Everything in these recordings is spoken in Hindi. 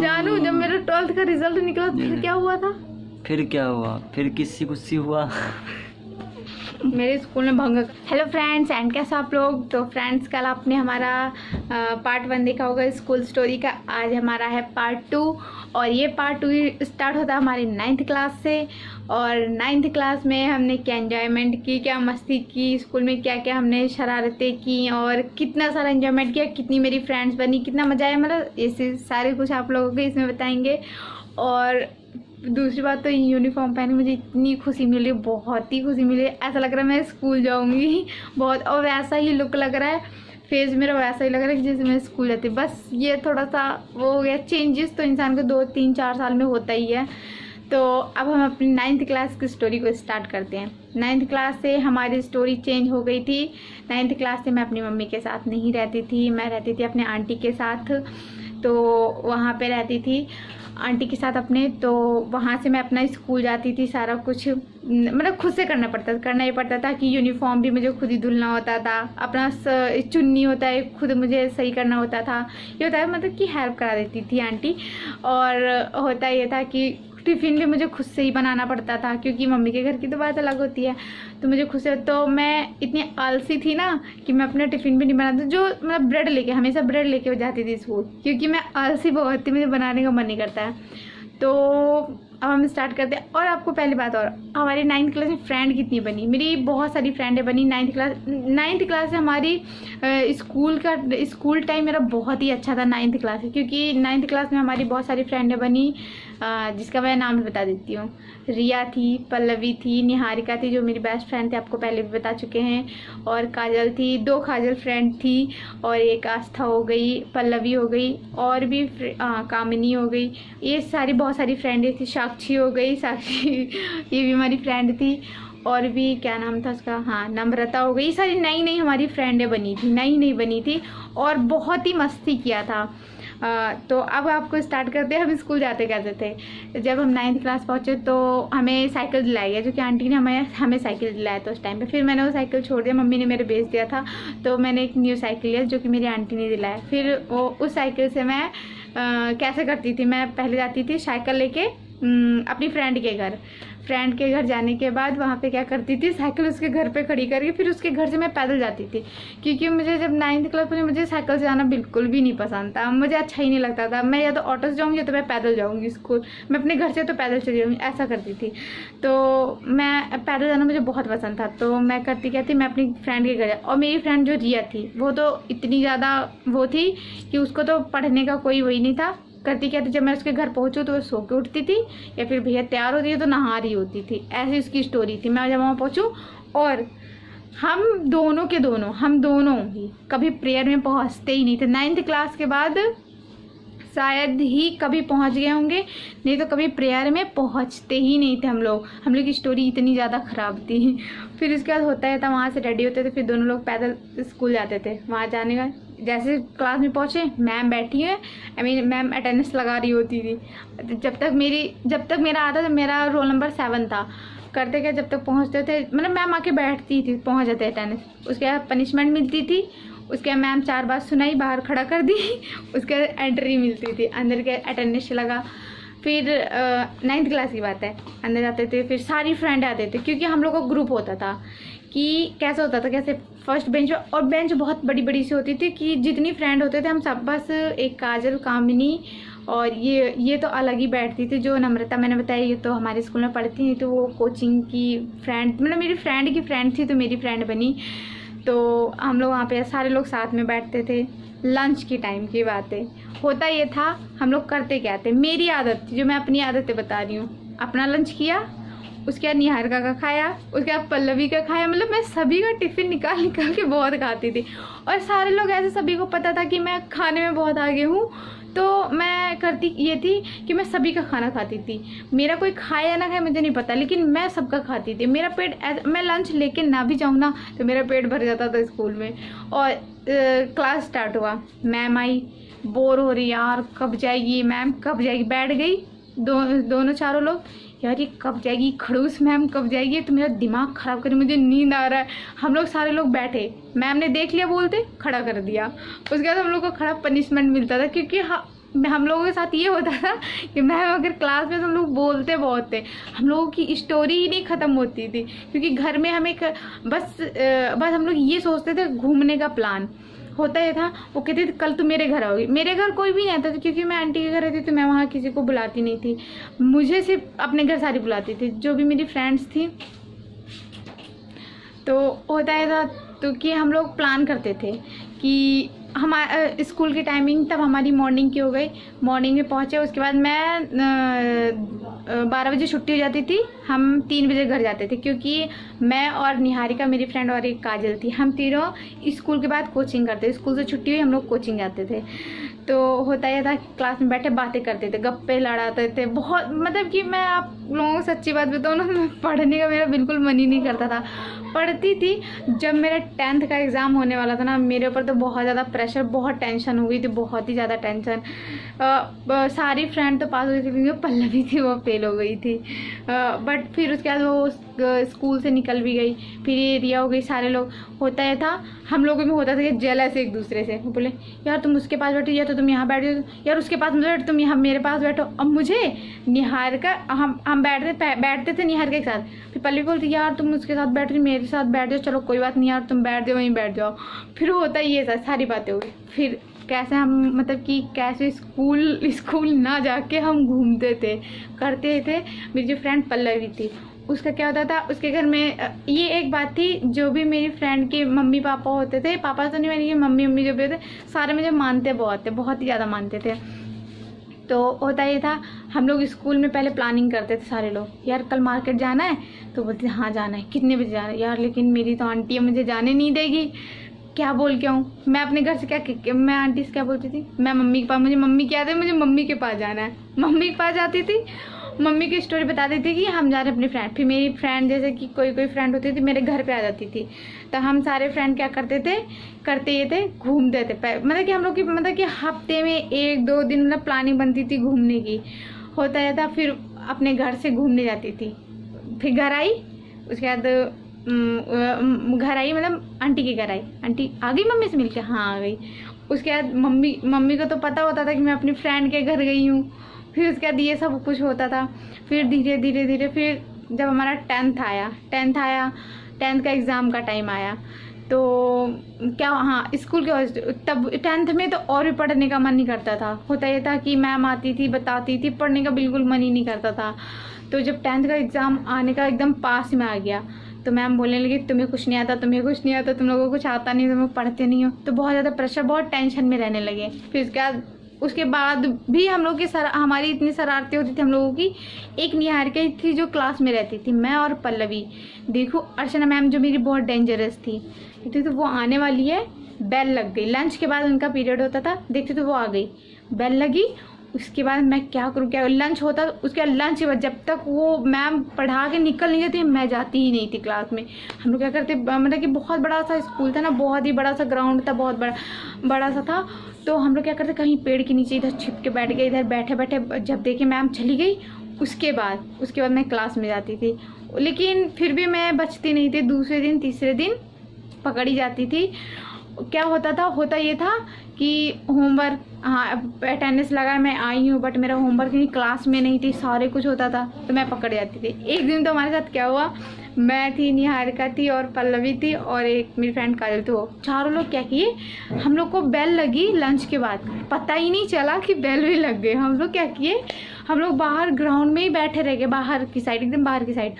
जानू, जब मेरा 12th का रिजल्ट निकला फिर क्या हुआ था? फिर क्या हुआ? फिर किसी कुछ हुआ। मेरे स्कूल में भंग। हेलो फ्रेंड्स, एंड कैसे आप लोग? तो फ्रेंड्स, कल आपने हमारा पार्ट 1 देखा होगा स्कूल स्टोरी का। आज हमारा है पार्ट 2 और ये पार्ट 2 स्टार्ट होता है हमारी 9th क्लास से। और 9th क्लास में हमने क्या एंजॉयमेंट की, क्या मस्ती की, स्कूल में क्या क्या हमने शरारतें की और कितना सारा एंजॉयमेंट किया, कितनी मेरी फ्रेंड्स बनी, कितना मज़ा आया, मतलब ऐसे सारे कुछ आप लोगों को इसमें बताएंगे। और दूसरी बात तो यूनिफॉर्म पहन के मुझे इतनी खुशी मिली, बहुत ही खुशी मिली। ऐसा लग रहा है मैं स्कूल जाऊंगी बहुत, और वैसा ही लुक लग रहा है, फेस मेरा वैसा ही लग रहा है जैसे मैं स्कूल जाती। बस ये थोड़ा सा वो हो गया, चेंजेस तो इंसान को 2, 3, 4 साल में होता ही है। तो अब हम अपनी 9th क्लास की स्टोरी को स्टार्ट करते हैं। 9th क्लास से हमारी स्टोरी चेंज हो गई थी। 9th क्लास से मैं अपनी मम्मी के साथ नहीं रहती थी, मैं रहती थी अपने आंटी के साथ। तो वहाँ पे रहती थी आंटी के साथ अपने। तो वहाँ से मैं अपना स्कूल जाती थी, सारा कुछ मतलब खुद से करना ही पड़ता था कि यूनिफॉर्म भी मुझे खुद ही धुलना होता था, अपना चुन्नी होता है खुद मुझे सही करना होता था। ये होता है मतलब कि हेल्प करा देती थी आंटी। और होता ये था कि टिफ़िन भी मुझे खुद से ही बनाना पड़ता था, क्योंकि मम्मी के घर की तो बात अलग होती है। तो मुझे खुद से, तो मैं इतनी आलसी थी ना कि मैं अपना टिफ़िन भी नहीं बनाती, जो मतलब ब्रेड लेके, हमेशा ब्रेड लेके जाती थी स्कूल, क्योंकि मैं आलसी बहुत थी, मुझे बनाने का मन नहीं करता है। तो अब हम स्टार्ट करते हैं। और आपको पहली बात, और हमारी 9th क्लास में फ्रेंड कितनी बनी, मेरी बहुत सारी फ्रेंडें बनी 9th क्लास से। हमारी स्कूल टाइम मेरा बहुत ही अच्छा था 9th क्लास से, क्योंकि 9th क्लास में हमारी बहुत सारी फ्रेंडें बनी, जिसका मैं नाम बता देती हूँ। रिया थी, पल्लवी थी, निहारिका थी जो मेरी बेस्ट फ्रेंड थी, आपको पहले भी बता चुके हैं, और काजल थी, 2 काजल फ्रेंड थी, और एक आस्था हो गई, पल्लवी हो गई, और भी कामिनी हो गई। ये सारी बहुत सारी फ्रेंडें थी। साक्षी हो गई, साक्षी ये भी हमारी फ्रेंड थी। और भी क्या नाम था उसका, हाँ नम्रता हो गई। सारी नई नई हमारी फ्रेंडें बनी थी, नई बनी थी, और बहुत ही मस्ती किया था। तो अब आपको स्टार्ट करते हैं हम स्कूल जाते कैसे थे। जब हम 9th क्लास पहुँचे तो हमें साइकिल दिलाई गया, जो कि आंटी ने हमें साइकिल दिलाया था उस टाइम पे। फिर मैंने वो साइकिल छोड़ दिया, मम्मी ने मेरे बेच दिया था, तो मैंने एक न्यू साइकिल लिया जो कि मेरी आंटी ने दिलाया। फिर वो उस साइकिल से मैं कैसे करती थी, मैं पहले जाती थी साइकिल लेके अपनी फ्रेंड के घर जाने के बाद वहाँ पे क्या करती थी, साइकिल उसके घर पे खड़ी करके फिर उसके घर से मैं पैदल जाती थी, क्योंकि मुझे जब 9th क्लास में मुझे साइकिल से जाना बिल्कुल भी नहीं पसंद था, मुझे अच्छा ही नहीं लगता था। मैं या तो ऑटो से जाऊँगी या तो मैं पैदल जाऊँगी स्कूल, मैं अपने घर से तो पैदल चली जाऊँगी, ऐसा करती थी। तो मैं पैदल जाना मुझे बहुत पसंद था। तो मैं करती क्या थी, मैं अपनी फ्रेंड के घर, और मेरी फ्रेंड जो रिया थी वो तो इतनी ज़्यादा वो थी कि उसको तो पढ़ने का कोई वही नहीं था। करती क्या थी, जब मैं उसके घर पहुंचूँ तो वो सो के उठती थी, या फिर भैया तैयार होती है तो नहा रही होती थी, ऐसी उसकी स्टोरी थी। मैं जब वहाँ पहुंचूँ, और हम दोनों ही कभी प्रेयर में पहुंचते ही नहीं थे। 9th क्लास के बाद शायद ही कभी पहुंच गए होंगे, नहीं तो कभी प्रेयर में पहुंचते ही नहीं थे हम लोग की स्टोरी इतनी ज़्यादा ख़राब थी। फिर उसके बाद होता है था, वहाँ से रेडी होते थे, फिर दोनों लोग पैदल स्कूल जाते थे। वहाँ जाने का जैसे क्लास में पहुँचे, मैम बैठी है, मैम अटेंडेंस लगा रही होती थी। जब तक मेरा आता था, मेरा रोल नंबर 7 था। करते क्या, जब तक पहुँचते थे, मतलब मैम आके बैठती थी, पहुँच जाते अटेंडेंस, उसके बाद पनिशमेंट मिलती थी, उसके बाद मैम 4 बात सुनाई, बाहर खड़ा कर दी, उसके बाद एंट्री मिलती थी, अंदर के अटेंडेंस लगा। फिर 9th क्लास की बात है, अंदर जाते थे, फिर सारी फ्रेंड आते थे, क्योंकि हम लोग का ग्रुप होता था कि कैसे होता था, कैसे फर्स्ट बेंच, और बेंच बहुत बड़ी बड़ी सी होती थी कि जितनी फ्रेंड होते थे हम सब, बस एक काजल, कामिनी और ये तो अलग ही बैठती थी। जो नम्रता मैंने बताया, ये तो हमारे स्कूल में पढ़ती नहीं, तो वो कोचिंग की फ्रेंड, मतलब मेरी फ्रेंड की फ्रेंड थी, तो मेरी फ्रेंड बनी। तो हम लोग वहाँ पे सारे लोग साथ में बैठते थे। लंच की टाइम की बातें होता ये था, हम लोग करते क्या थे, मेरी आदत थी, जो मैं अपनी आदतें बता रही हूँ, अपना लंच किया, उसके बाद निहारिका का खाया, उसके बाद पल्लवी का खाया, मतलब मैं सभी का टिफ़िन निकाल के बहुत खाती थी। और सारे लोग ऐसे, सभी को पता था कि मैं खाने में बहुत आगे हूँ, तो मैं करती ये थी कि मैं सभी का खाना खाती थी। मेरा कोई खाए या ना खाए मुझे नहीं पता, लेकिन मैं सबका खाती थी। मेरा पेट, मैं लंच लेके ना भी जाऊँ ना तो मेरा पेट भर जाता था स्कूल में। और क्लास स्टार्ट हुआ, मैम आई, बोर हो रही यार, कब जाएगी मैम, कब जाएगी, बैठ गई दोनों चारों लोग, यार ये कब जाएगी, खड़ूस मैम कब जाएगी, तो मेरा दिमाग ख़राब करे, मुझे नींद आ रहा है। हम लोग सारे लोग बैठे, मैम ने देख लिया, बोलते खड़ा कर दिया। उसके बाद हम लोग को खड़ा पनिशमेंट मिलता था, क्योंकि हम लोगों के साथ ये होता था कि मैम अगर क्लास में तो हम लोग बोलते बहुत थे, हम लोगों की स्टोरी ही नहीं ख़त्म होती थी, क्योंकि घर में हमें बस हम लोग ये सोचते थे घूमने का प्लान होता ही था। वो कहते थे कल तुम मेरे घर आओगी, मेरे घर कोई भी नहीं आता था क्योंकि मैं आंटी के घर रहती तो मैं वहाँ किसी को बुलाती नहीं थी, मुझे सिर्फ अपने घर सारी बुलाती थी जो भी मेरी फ्रेंड्स थी। तो होता ही था तो कि हम लोग प्लान करते थे कि हमारा स्कूल की टाइमिंग तब हमारी मॉर्निंग की हो गई, मॉर्निंग में पहुँचे, उसके बाद मैं 12 बजे छुट्टी हो जाती थी, हम 3 बजे घर जाते थे, क्योंकि मैं और निहारिका मेरी फ्रेंड और एक काजल थी, हम तीनों स्कूल के बाद कोचिंग करते, स्कूल से छुट्टी हुई हम लोग कोचिंग जाते थे। तो होता यह था कि क्लास में बैठे बातें करते थे, गप्पे लड़ाते थे बहुत, मतलब कि मैं आप लोगों को सच्ची बात बताऊँ ना, पढ़ने का मेरा बिल्कुल मन ही नहीं करता था। पढ़ती थी, जब मेरा 10th का एग्ज़ाम होने वाला था ना, मेरे ऊपर तो बहुत ज़्यादा प्रेशर, बहुत टेंशन हो गई थी, बहुत ही ज़्यादा टेंशन। सारी फ्रेंड तो पास हो गई थी, क्योंकि पल्लवी थी वो फेल हो गई थी, बट फिर उसके बाद वो स्कूल से निकल भी गई, फिर ये रिया हो गई, सारे लोग। होता है था हम लोगों में होता था कि जेलस एक दूसरे से, बोले यार तुम उसके पास बैठो, या तो तुम यहाँ बैठ जाओ, यार उसके पास मत बैठो, तुम यहाँ मेरे पास बैठो। अब मुझे निहारिका, हम बैठते थे निहारिका के साथ, फिर पल्लवी बोलती यार तुम उसके साथ बैठ रही, मेरे साथ बैठ जाओ, चलो कोई बात नहीं यार तुम बैठ जाओ, वहीं बैठ जाओ। फिर होता ये सारी बातें हो गई। फिर कैसे हम, मतलब कि कैसे स्कूल ना जाके हम घूमते थे, करते थे। मेरी जो फ्रेंड पल्लवी थी, उसका क्या होता था, उसके घर में ये एक बात थी, जो भी मेरी फ्रेंड के मम्मी पापा होते थे, पापा तो नहीं, मेरी मम्मी जो भी होते सारे मुझे मानते बहुत थे, बहुत ही ज़्यादा मानते थे। तो होता ये था, हम लोग स्कूल में पहले प्लानिंग करते थे सारे लोग, यार कल मार्केट जाना है, तो बोलते हाँ जाना है, कितने बजे जाना है, यार लेकिन मेरी तो आंटी है मुझे जाने नहीं देगी, क्या बोल के आऊँ मैं अपने घर से, क्या मैं आंटी से क्या बोलती थी, मैं मम्मी के पास, मुझे मम्मी क्या आते, मुझे मम्मी के पास जाना है, मम्मी के पास जाती थी, मम्मी की स्टोरी बता देती थी कि हम जा रहे हैं अपनी फ्रेंड। फिर मेरी फ्रेंड जैसे कि कोई फ्रेंड होती थी मेरे घर पे आ जाती थी, तो हम सारे फ्रेंड क्या करते ये थे, घूमते थे। मतलब कि हम लोग की, मतलब कि हफ्ते में 1-2 दिन मतलब प्लानिंग बनती थी घूमने की, होता रहता। फिर अपने घर से घूमने जाती थी, फिर घर आई, उसके बाद घर आई, मतलब आंटी के घर आई, आंटी आ गई मम्मी से मिलके, हाँ आ गई। उसके बाद मम्मी को तो पता होता था कि मैं अपनी फ्रेंड के घर गई हूँ। फिर उसके बाद ये सब कुछ होता था। फिर धीरे धीरे फिर जब हमारा 10th आया, 10th का एग्ज़ाम का टाइम आया, तो क्या, हाँ स्कूल के, तब 10th में तो और भी पढ़ने का मन नहीं करता था। होता ये था कि मैम आती थी, बताती थी, पढ़ने का बिल्कुल मन ही नहीं करता था। तो जब 10th का एग्ज़ाम आने का एकदम पास में आ गया, तो मैम बोलने लगी तुम्हें कुछ नहीं आता, तुम लोगों को कुछ आता नहीं, तुम लोग पढ़ते नहीं हो। तो बहुत ज़्यादा प्रेशर, बहुत टेंशन में रहने लगे। फिर उसके बाद भी हम लोग की हमारी इतनी शरारतें होती थी हम लोगों की। एक निहारिका थी जो क्लास में रहती थी, मैं और पल्लवी। देखो अर्चना मैम जो मेरी बहुत डेंजरस थी, तो वो आने वाली है, बेल लग गई, लंच के बाद उनका पीरियड होता था, देखते तो वो आ गई, बेल लगी। उसके बाद मैं क्या करूँ, क्या लंच होता, उसके बाद लंच के बाद जब तक वो मैम पढ़ा के निकल नहीं जाती, मैं जाती ही नहीं थी क्लास में। हम लोग क्या करते, मतलब कि बहुत बड़ा सा स्कूल था ना, बहुत ही बड़ा सा ग्राउंड था, बहुत बड़ा सा था। तो हम लोग क्या करते, कहीं पेड़ के नीचे इधर छिप के बैठ गए, इधर बैठे जब देखे मैम चली गई, उसके बाद मैं क्लास में जाती थी। लेकिन फिर भी मैं बचती नहीं थी, दूसरे दिन तीसरे दिन पकड़ी जाती थी। क्या होता ये था कि होमवर्क, हाँ अटेंडेंस लगा, मैं आई हूँ, बट मेरा होमवर्क नहीं, क्लास में नहीं थी, सारे कुछ होता था, तो मैं पकड़ जाती थी। एक दिन तो हमारे साथ क्या हुआ, मैं थी, निहारिका थी और पल्लवी थी और एक मेरी फ्रेंड काजल थी, वो चारों लोग क्या किए, हम लोग को बेल लगी लंच के बाद, पता ही नहीं चला कि बेल भी लग गई। हम लोग क्या किए, हम लोग बाहर ग्राउंड में ही बैठे रह गए, बाहर की साइड, एकदम बाहर की साइड।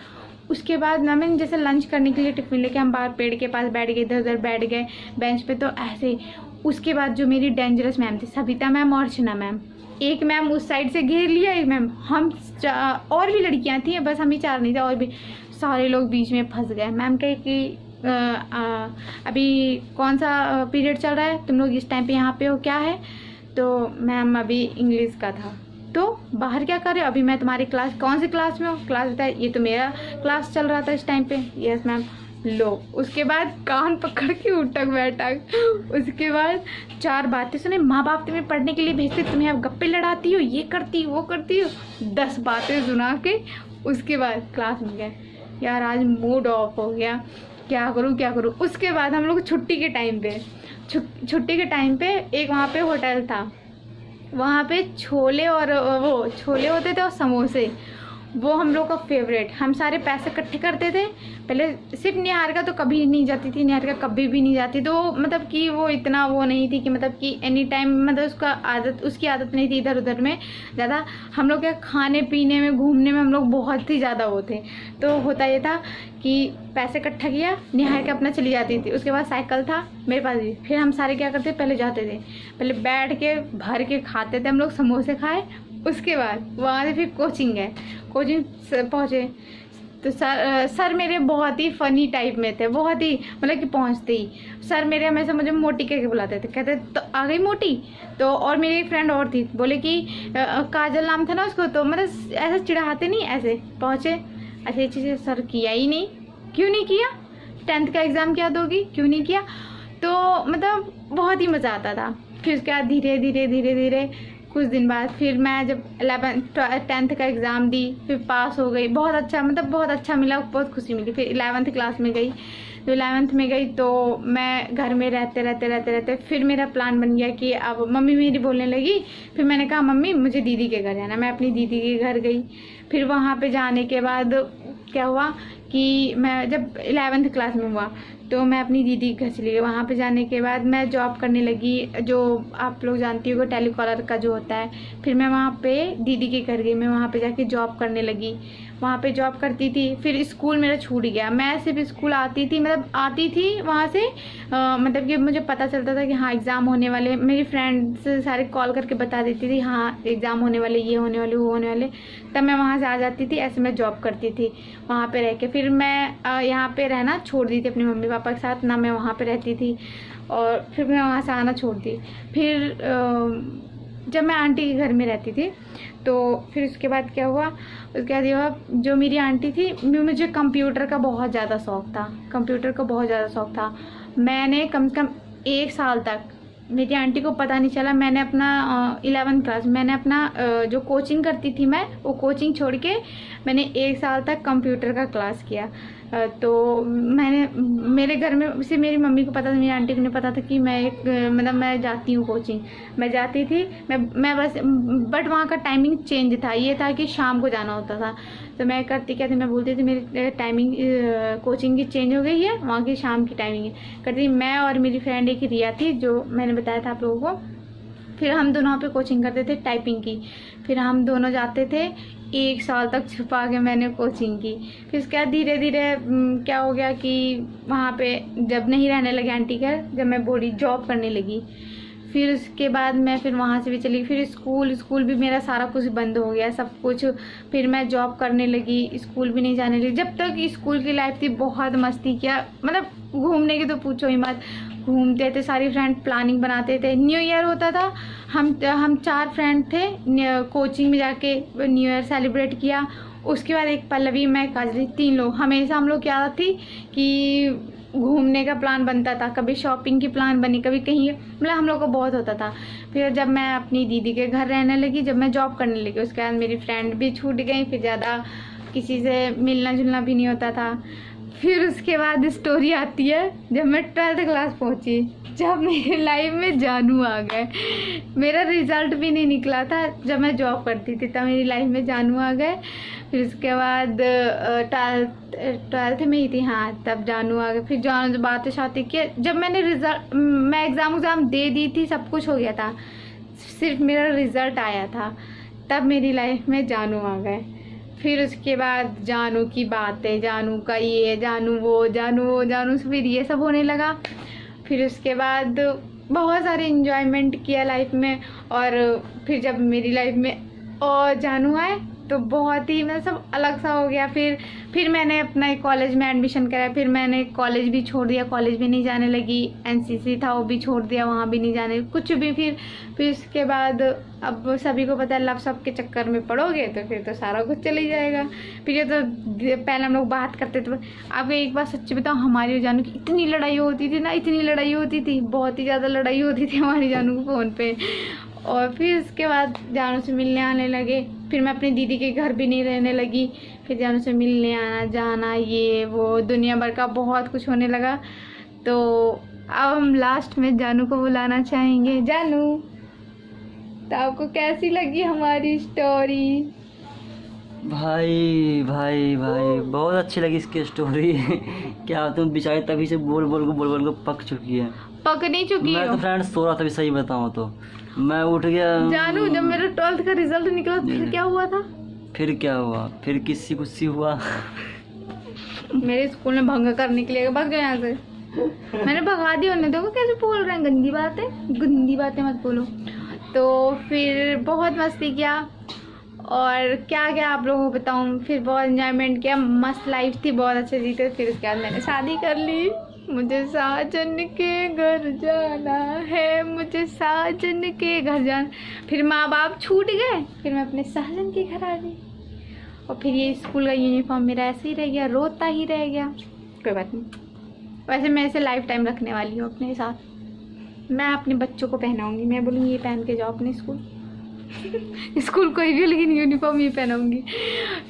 उसके बाद मैम जैसे लंच करने के लिए टिफिन लेके हम बाहर पेड़ के पास बैठ गए, इधर उधर बैठ गए बेंच पे, तो ऐसे। उसके बाद जो मेरी डेंजरस मैम थी, सविता मैम और अर्चना मैम, एक मैम उस साइड से घेर लिया, एक मैम, हम और भी लड़कियां थी, बस हम ही 4 नहीं थे, और भी सारे लोग बीच में फंस गए। मैम कहे कि अभी कौन सा पीरियड चल रहा है, तुम लोग इस टाइम पे यहाँ पे हो, क्या है। तो मैम अभी इंग्लिश का था, तो बाहर क्या कर रहे हो, अभी मैं तुम्हारी क्लास, कौन सी क्लास में हो, क्लास बताए, ये तो मेरा क्लास चल रहा था इस टाइम पे, यस मैम, लो। उसके बाद कान पकड़ के उठक बैठक, उसके बाद 4 बातें सुने, माँ बाप तुम्हें पढ़ने के लिए भेजते, तुम्हें अब गप्पे लड़ाती हो, ये करती वो करती हो, 10 बातें सुना के उसके बाद क्लास में गए। यार आज मूड ऑफ हो गया, क्या करूँ। उसके बाद हम लोग छुट्टी के टाइम पे एक वहाँ पे होटल था, वहाँ पे छोले और वो छोले होते थे और समोसे, वो हम लोग का फेवरेट। हम सारे पैसे इकट्ठे करते थे। पहले सिर्फ निहारिका तो कभी नहीं जाती थी, निहारिका कभी भी नहीं जाती, तो मतलब कि वो इतना वो नहीं थी कि मतलब कि एनी टाइम, मतलब उसकी आदत नहीं थी इधर उधर में ज़्यादा। हम लोग क्या खाने पीने में घूमने में हम लोग बहुत ही ज़्यादा वो थे। तो होता ये था कि पैसे इकट्ठा किया, निहारिका अपना चली जाती थी, उसके बाद साइकिल था मेरे पास भी। फिर हम सारे क्या करते, पहले जाते थे, पहले बैठ के भर के खाते थे हम लोग, समोसे खाए। उसके बाद वहाँ से फिर कोचिंग गए, कोचिंग पहुँचे तो सर मेरे बहुत ही फ़नी टाइप में थे, बहुत ही मतलब कि पहुँचते ही सर मेरे हमेशा मुझे मोटी करके बुलाते थे, कहते तो आ गई मोटी। तो और मेरी एक फ्रेंड और थी, बोले कि काजल नाम था ना उसको, तो मतलब ऐसे चिढ़ाते नहीं, ऐसे पहुँचे। अच्छा ये चीज़ें सर किया ही नहीं, क्यों नहीं किया, 10th का एग्ज़ाम क्या दोगी, क्यों नहीं किया। तो मतलब बहुत ही मज़ा आता था। फिर उसके बाद धीरे धीरे कुछ दिन बाद फिर मैं जब 10th का एग्ज़ाम दी, फिर पास हो गई, बहुत अच्छा, मतलब बहुत अच्छा मिला, बहुत खुशी मिली। फिर 11th क्लास में गई, तो 11th में गई तो मैं घर में रहते फिर मेरा प्लान बन गया कि अब मम्मी मेरी बोलने लगी। फिर मैंने कहा मम्मी मुझे दीदी के घर जाना, मैं अपनी दीदी के घर गई। फिर वहाँ पे जाने के बाद क्या हुआ कि मैं जब 11th क्लास में हुआ तो मैं अपनी दीदी के घर चली गई। वहाँ पे जाने के बाद मैं जॉब करने लगी, जो आप लोग जानती हो टेलीकॉलर का जो होता है। फिर मैं वहाँ पे दीदी के घर गई, मैं वहाँ पे जाके जॉब करने लगी, वहाँ पे जॉब करती थी। फिर स्कूल मेरा छूट गया, मैं सिर्फ स्कूल आती थी, मतलब आती थी वहाँ से मतलब कि मुझे पता चलता था कि हाँ एग्ज़ाम होने वाले, मेरी फ्रेंड्स सारे कॉल करके बता देती थी हाँ एग्ज़ाम होने वाले, ये होने वाले, वो होने वाले, तब मैं वहाँ से आ जाती थी। ऐसे मैं जॉब करती थी वहाँ पे रह के। फिर मैं यहाँ पे रहना छोड़ दी थी अपने मम्मी पापा के साथ, ना मैं वहाँ पे रहती थी, और फिर मैं वहाँ से आना छोड़ दी। फिर जब मैं आंटी के घर में रहती थी तो फिर उसके बाद क्या हुआ, उसके बाद ये हुआ, जो मेरी आंटी थी, मुझे कंप्यूटर का बहुत ज़्यादा शौक़ था, कंप्यूटर का बहुत ज़्यादा शौक़ था। मैंने कम से कम 1 साल तक, मेरी आंटी को पता नहीं चला, मैंने अपना 11th क्लास, मैंने अपना जो कोचिंग करती थी मैं, वो कोचिंग छोड़ के मैंने 1 साल तक कंप्यूटर का क्लास किया। तो मैंने, मेरे घर में सिर्फ मेरी मम्मी को पता था, मेरी आंटी को नहीं पता था कि मैं एक मतलब मैं जाती हूँ कोचिंग। मैं जाती थी, मैं बस, बट वहाँ का टाइमिंग चेंज था, ये था कि शाम को जाना होता था। तो मैं करती क्या थी, मैं बोलती थी मेरी टाइमिंग कोचिंग की चेंज हो गई है, वहाँ की शाम की टाइमिंग है। करती मैं और मेरी फ्रेंड एक रिया थी, जो मैंने बताया था आप लोगों को। फिर हम दोनों वहाँ पे कोचिंग करते थे टाइपिंग की। फिर हम दोनों जाते थे, 1 साल तक छुपा के मैंने कोचिंग की। फिर उसके बाद धीरे धीरे क्या हो गया कि वहाँ पे जब नहीं रहने लगे आंटी घर, जब मैं बड़ी जॉब करने लगी, फिर उसके बाद मैं फिर वहाँ से भी चली। फिर स्कूल भी मेरा सारा कुछ बंद हो गया, सब कुछ। फिर मैं जॉब करने लगी, स्कूल भी नहीं जाने लगी। जब तक स्कूल की लाइफ थी बहुत मस्ती किया, मतलब घूमने की तो पूछो ही मत। घूमते थे, सारी फ्रेंड प्लानिंग बनाते थे। न्यू ईयर होता था, हम 4 फ्रेंड थे, कोचिंग में जाके न्यू ईयर सेलिब्रेट किया। उसके बाद एक पल्लवी, मैं, काजली, 3 लोग, हमेशा हम लोग क्या थी कि घूमने का प्लान बनता था, कभी शॉपिंग की प्लान बनी, कभी कहीं, मतलब हम लोग को बहुत होता था। फिर जब मैं अपनी दीदी के घर रहने लगी, जब मैं जॉब करने लगी, उसके बाद मेरी फ्रेंड भी छूट गई, फिर ज़्यादा किसी से मिलना जुलना भी नहीं होता था। फिर उसके बाद स्टोरी आती है जब मैं 12th क्लास पहुंची, जब मेरी लाइफ में जानू आ गए। मेरा रिजल्ट भी नहीं निकला था, जब मैं जॉब करती थी तब मेरी लाइफ में जानू आ गए। फिर उसके बाद 12th में ही थी, हाँ, तब जानू आ गए। फिर जानू से बातें शाती की, जब मैंने रिजल्ट, मैं एग्ज़ाम दे दी थी, सब कुछ हो गया था, सिर्फ मेरा रिज़ल्ट आया था, तब मेरी लाइफ में जानू आ गए। फिर उसके बाद जानू की बातें, जानू का ये, जानू वो, जानू से फिर ये सब होने लगा। फिर उसके बाद बहुत सारे इन्जॉयमेंट किया लाइफ में। और फिर जब मेरी लाइफ में और जानू आए तो बहुत ही मतलब सब अलग सा हो गया। फिर मैंने अपना एक कॉलेज में एडमिशन कराया, फिर मैंने कॉलेज भी छोड़ दिया, कॉलेज भी नहीं जाने लगी। एनसीसी था वो भी छोड़ दिया, वहाँ भी नहीं जाने कुछ भी। फिर उसके बाद अब सभी को पता है लव सब के चक्कर में पड़ोगे तो फिर तो सारा कुछ चल ही जाएगा। फिर ये तो पहले हम लोग बात करते थे। अब एक बात सच्ची बताओ, हमारी और जानू की इतनी लड़ाई होती थी ना, इतनी लड़ाई होती थी, बहुत ही ज़्यादा लड़ाई होती थी हमारी जानू को फ़ोन पे। और फिर उसके बाद जानू से मिलने आने लगे। फिर मैं अपनी दीदी के घर भी नहीं रहने लगी, फिर जानू से मिलने आना जाना, ये वो दुनिया भर का बहुत कुछ होने लगा। तो अब हम लास्ट में जानू को बुलाना चाहेंगे। जानू, तो आपको कैसी लगी हमारी स्टोरी? भाई भाई भाई बहुत अच्छी लगी इसकी स्टोरी। क्या तुम बेचारी तभी से बोल बोल को पक चुकी है। पक नहीं चुकी मैं हो? तो फ्रेंड्स सो रहा था, सही बताऊं तो मैं उठ गया। जानू, जब मेरा 12th का रिजल्ट निकला फिर क्या हुआ था? फिर क्या हुआ? फिर किसी कुछ हुआ। मेरे स्कूल में भंग करने के लिए भाग गए यहाँ से। मैंने भगा दिया उन्हें। देखो कैसे बोल रहे हैं, गंदी बातें मत बोलो। तो फिर बहुत मस्ती किया और क्या क्या आप लोगों को बताऊँ। फिर बहुत एंजॉयमेंट किया, मस्त लाइफ थी, बहुत अच्छे जी थे। फिर उसके बाद मैंने शादी कर ली। मुझे साजन के घर जाना है, मुझे साजन के घर जाना। फिर माँ बाप छूट गए, फिर मैं अपने साजन के घर आ गई। और फिर ये स्कूल का यूनिफॉर्म मेरा ऐसे ही रह गया, रोता ही रह गया। कोई बात नहीं, वैसे मैं इसे लाइफ टाइम रखने वाली हूँ अपने साथ। मैं अपने बच्चों को पहनाऊँगी, मैं बोलूँगी ये पहन के जाओ अपने स्कूल। स्कूल कोई भी, लेकिन यूनिफॉर्म ही पहनाऊँगी।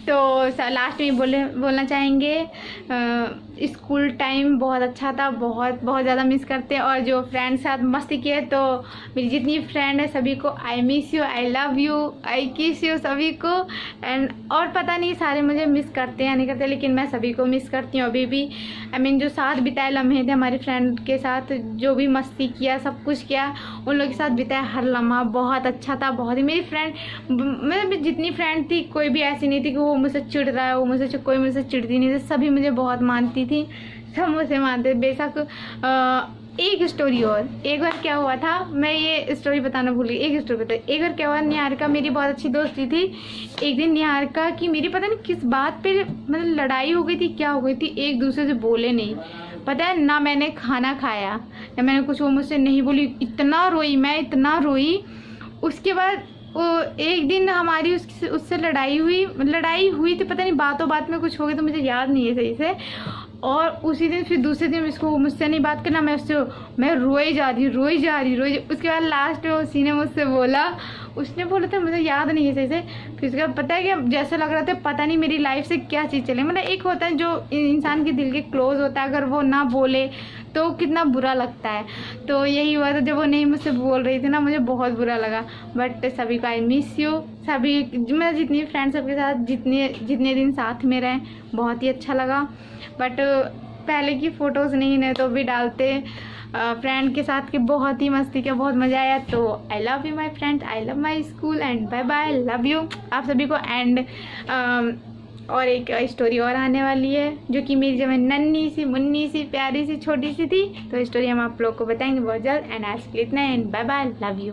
तो लास्ट में बोलना चाहेंगे स्कूल टाइम बहुत अच्छा था, बहुत ज़्यादा मिस करते हैं। और जो फ्रेंड्स साथ मस्ती किए, तो मेरी जितनी फ्रेंड है सभी को I miss you, I love you, I kiss you सभी को। एंड और पता नहीं सारे मुझे मिस करते हैं या नहीं करते, लेकिन मैं सभी को मिस करती हूँ अभी भी। जो साथ बिताए लम्हे थे हमारे फ्रेंड के साथ, जो भी मस्ती किया, सब कुछ किया, उन लोगों के साथ बिताया हर लम्हा बहुत अच्छा था। बहुत ही मेरी फ्रेंड, मतलब जितनी फ्रेंड थी कोई भी ऐसी नहीं थी कि वो मुझसे चिढ़ रहा है, वो मुझसे, कोई मुझसे चिढ़ती नहीं थी। सभी मुझे बहुत मानती थी, सब मुझसे मानते। बेशक एक स्टोरी और, एक बार क्या हुआ था, मैं ये स्टोरी बताना भूल गई। एक स्टोरी बता। एक बार क्या हुआ, निहारिका मेरी बहुत अच्छी दोस्ती थी। एक दिन निहारिका की मेरी पता नहीं किस बात पे मतलब लड़ाई हो गई थी, क्या हो गई थी, एक दूसरे से बोले नहीं। पता है ना, मैंने खाना खाया या मैंने कुछ, वो मुझसे नहीं बोली। इतना रोई मैं, इतना रोई। उसके बाद वो एक दिन हमारी उससे लड़ाई हुई थी, पता नहीं बातों बात में कुछ हो गया, तो मुझे याद नहीं है सही से। और उसी दिन फिर दूसरे दिन इसको मुझसे नहीं बात करना, मैं रोई जा रही। उसके बाद लास्ट में उसी ने मुझसे बोला, उसने बोला था, मुझे याद नहीं है सही से। फिर उसके बाद पता है कि जैसे लग रहा था पता नहीं मेरी लाइफ से क्या चीज़ चले। मतलब एक होता है जो इंसान के दिल के क्लोज होता है, अगर वो ना बोले तो कितना बुरा लगता है। तो यही हुआ था, जब वो नहीं मुझसे बोल रही थी ना, मुझे बहुत बुरा लगा। बट सभी को आई मिस यू, सभी मैं जितनी फ्रेंड सबके साथ जितने दिन साथ में रहे, बहुत ही अच्छा लगा। बट पहले की फ़ोटोज़ नहीं तो भी डालते फ्रेंड के साथ के, बहुत ही मस्ती किया, बहुत मज़ा आया। तो I love you my friends, I love my school and bye bye, love you आप सभी को। एंड और एक स्टोरी और आने वाली है, जो कि मेरी जब मैं नन्ही सी मुन्नी सी प्यारी सी छोटी सी थी, तो स्टोरी हम आप लोग को बताएंगे बहुत जल्द। एंड आज के लिए इतना, and bye bye, love you.